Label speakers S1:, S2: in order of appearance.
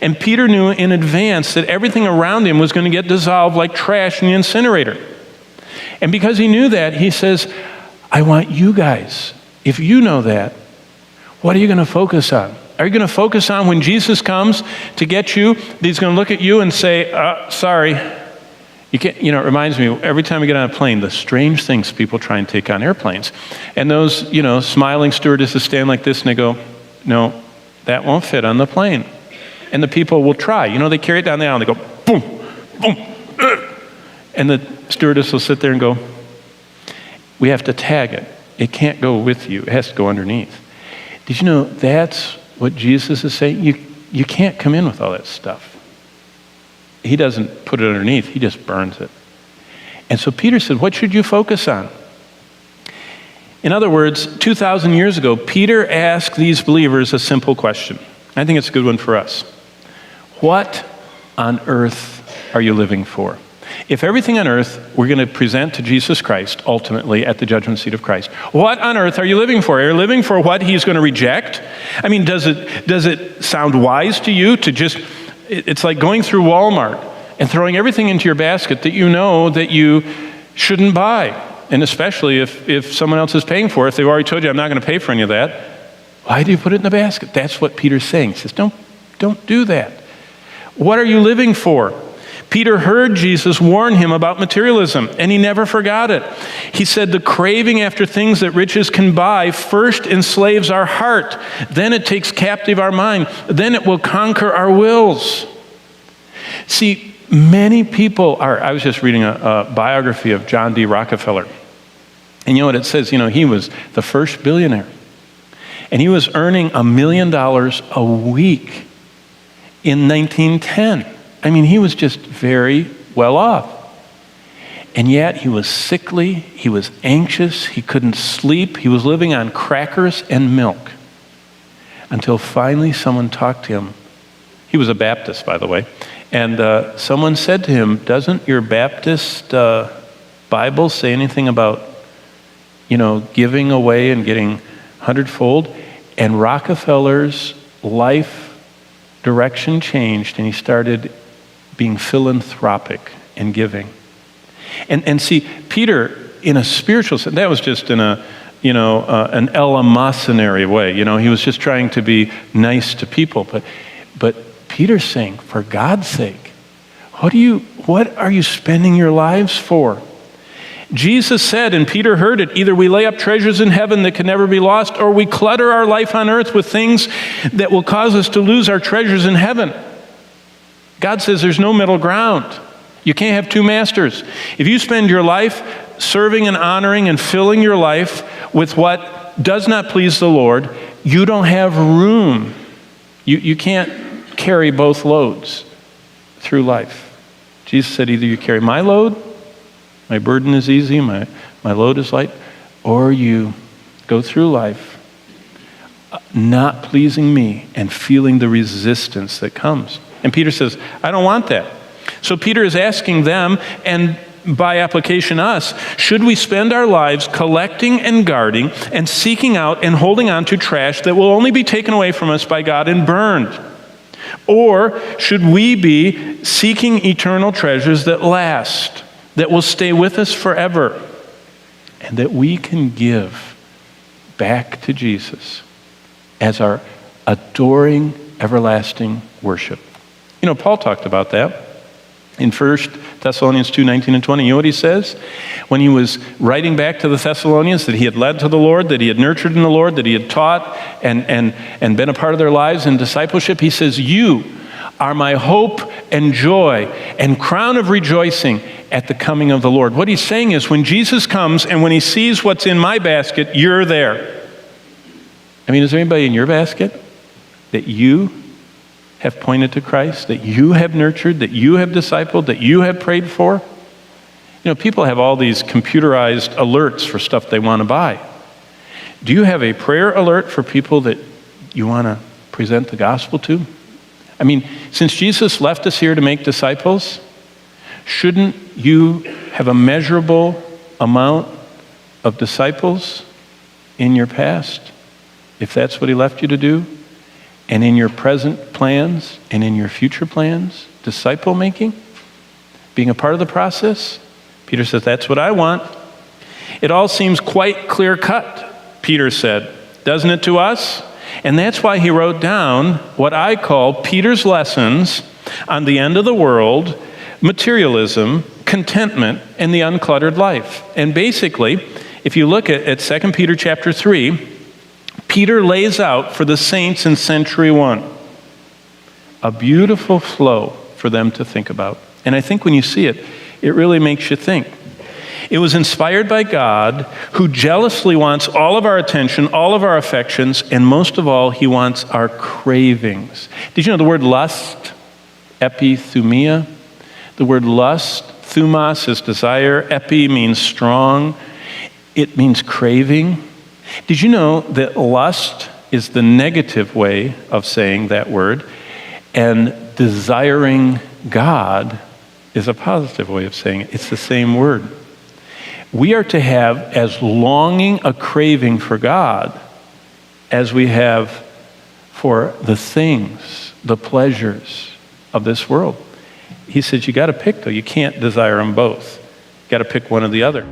S1: And Peter knew in advance that everything around him was going to get dissolved like trash in the incinerator. And because he knew that, he says, I want you guys, if you know that, what are you going to focus on? Are you going to focus on when Jesus comes to get you, that he's going to look at you and say, sorry, you can't, it reminds me, every time we get on a plane, the strange things people try and take on airplanes. And those, smiling stewardesses stand like this and they go, no, that won't fit on the plane. And the people will try. They carry it down the aisle and they go, boom, boom, and the stewardess will sit there and go, we have to tag it. It can't go with you. It has to go underneath. Did you know that's what Jesus is saying? You can't come in with all that stuff. He doesn't put it underneath. He just burns it. And so Peter said, what should you focus on? In other words, 2,000 years ago, Peter asked these believers a simple question. I think it's a good one for us. What on earth are you living for? If everything on earth we're going to present to Jesus Christ, ultimately at the judgment seat of Christ, what on earth are you living for? Are you living for what he's going to reject? I mean, does it sound wise to you to just, it's like going through Walmart and throwing everything into your basket that you know that you shouldn't buy. And especially if someone else is paying for it, if they've already told you, I'm not going to pay for any of that, why do you put it in the basket? That's what Peter's saying. He says, don't do that. What are you living for? Peter heard Jesus warn him about materialism, and he never forgot it. He said, the craving after things that riches can buy first enslaves our heart. Then it takes captive our mind. Then it will conquer our wills. See, many people are, I was just reading a biography of John D. Rockefeller. And you know what it says? He was the first billionaire. And he was earning $1 million a week in 1910. I mean, he was just very well off. And yet he was sickly, he was anxious, he couldn't sleep, he was living on crackers and milk. Until finally someone talked to him. He was a Baptist, by the way. And someone said to him, doesn't your Baptist Bible say anything about, giving away and getting hundredfold? And Rockefeller's life direction changed, and he started being philanthropic and giving. And see, Peter, in a spiritual sense, that was just in an eleemosynary way. He was just trying to be nice to people. But Peter's saying, for God's sake, what are you spending your lives for? Jesus said, and Peter heard it, either we lay up treasures in heaven that can never be lost, or we clutter our life on earth with things that will cause us to lose our treasures in heaven. God says there's no middle ground. You can't have two masters. If you spend your life serving and honoring and filling your life with what does not please the Lord, you don't have room. You can't carry both loads through life. Jesus said either you carry my load, my burden is easy, my load is light, or you go through life not pleasing me and feeling the resistance that comes. And Peter says, I don't want that. So Peter is asking them, and by application us, should we spend our lives collecting and guarding and seeking out and holding on to trash that will only be taken away from us by God and burned? Or should we be seeking eternal treasures that last, that will stay with us forever, and that we can give back to Jesus as our adoring, everlasting worship? Paul talked about that in 1 Thessalonians 2:19 and 20. You know what he says? When he was writing back to the Thessalonians that he had led to the Lord, that he had nurtured in the Lord, that he had taught and been a part of their lives in discipleship, he says, you are my hope and joy and crown of rejoicing at the coming of the Lord. What he's saying is when Jesus comes and when he sees what's in my basket, you're there. I mean, is there anybody in your basket that you have pointed to Christ, that you have nurtured, that you have discipled, that you have prayed for? People have all these computerized alerts for stuff they want to buy. Do you have a prayer alert for people that you want to present the gospel to? I mean, since Jesus left us here to make disciples, shouldn't you have a measurable amount of disciples in your past, if that's what he left you to do? and in your present plans and in your future plans, disciple making, being a part of the process? Peter says, that's what I want. It all seems quite clear cut, Peter said, doesn't it to us? And that's why he wrote down what I call Peter's lessons on the end of the world, materialism, contentment, and the uncluttered life. And basically, if you look at 2 Peter chapter 3, Peter lays out for the saints in century 1 a beautiful flow for them to think about. And I think when you see it, it really makes you think. It was inspired by God, who jealously wants all of our attention, all of our affections, and most of all, he wants our cravings. Did you know the word lust, epithumia? The word lust, thumos is desire, epi means strong. It means craving. Did you know that lust is the negative way of saying that word, and desiring God is a positive way of saying it? It's the same word. We are to have as longing a craving for God as we have for the things, the pleasures of this world. He says, you got to pick, though. You can't desire them both. You got to pick one or the other.